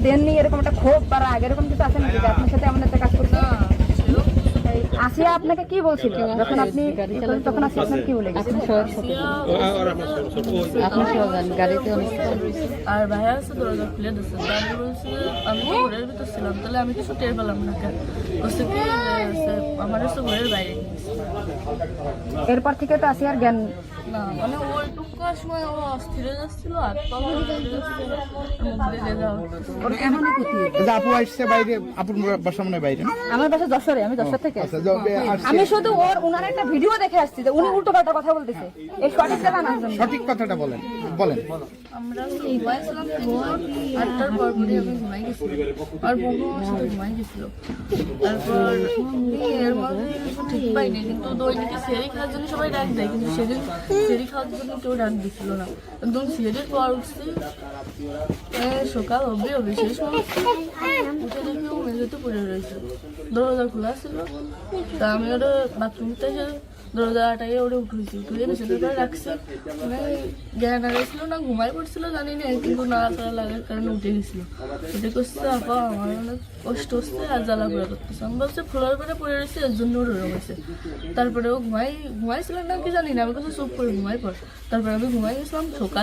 দেননি এরকম একটা ক্ষোভ বা রাগ এরকম কিছু আছে নাকি যে আপনার সাথে এমন একটা কাজ করতে? আসিয়া আপনাকে কি বলছিল যখন আপনি তখন আসিয়া আপনার কি বলে গেছে? গাড়িতে আর ভাইয়া আছে দরজা খুলে দিচ্ছে, আমি বলছি আমি তো ঘরের ভিতর ছিলাম, তাহলে আমি কিছু টের পেলাম না কেন? বলছে কি আমার হচ্ছে ঘরের বাইরে গেছে। এরপর থেকে তো আসিয়ার জ্ঞান না মানে ওইটুকু সময় ও অস্থির হয়ে যাচ্ছিল, আর তখন আপু আসছে বাইরে, আপুর বাসা মনে হয় বাইরে। আমার বাসা যশোরে, আমি যশোর থেকে আমি শুধু ওনার একটা ভিডিও দেখে আসছি যে উনি উল্টো পাল্টা কথা বলতেছে, এই সঠিকটা জানার জন্য। সঠিক কথাটা বলেন বলেন। আমরা ঘুমাইছিলাম, ভোর 8টার পর পরই আমি ঘুমাই গেছিলাম, আর বোনও আমার সাথে ঘুমাই গেছিল। তারপর এর মধ্যে ঠিক পাইনি, কিন্তু দৈনিকে সেরি খাওয়ার জন্য সবাই ডাক দেয়, কিন্তু সেদিন সেরি খাওয়ার জন্য কেউ ডাক দিচ্ছিল না। একদম সেরির পর উঠছি, সকাল অব্দি সেই সময় উঠে দেখি ও মেঝেতে পড়ে রয়েছে, দরজা খোলা ছিল। তা আমি ওটা বাথরুম থেকে দরজাটাকে ওটা উঠেছি, উঠে বিছানা করে রাখছি, মানে জ্ঞান হারাইছিল না ঘুমাই পড়ছিল জানি না, কিন্তু নাড়াচাড়া লাগার কারণে উঠে গেছিল। উঠে করছে আপা আমার অনেক কষ্ট হচ্ছে আর জ্বালা ঘোরা করতেছে, আমি বলছি ফ্লোর করে পড়ে রয়েছে এর জন্য ওর হয়েছে। তারপরে ও ঘুমাইছিলাম না কি জানি না, আমি কাছে চুপ করে ঘুমাই পড়। তারপরে আমি ঘুমাই গেছিলাম। সকাল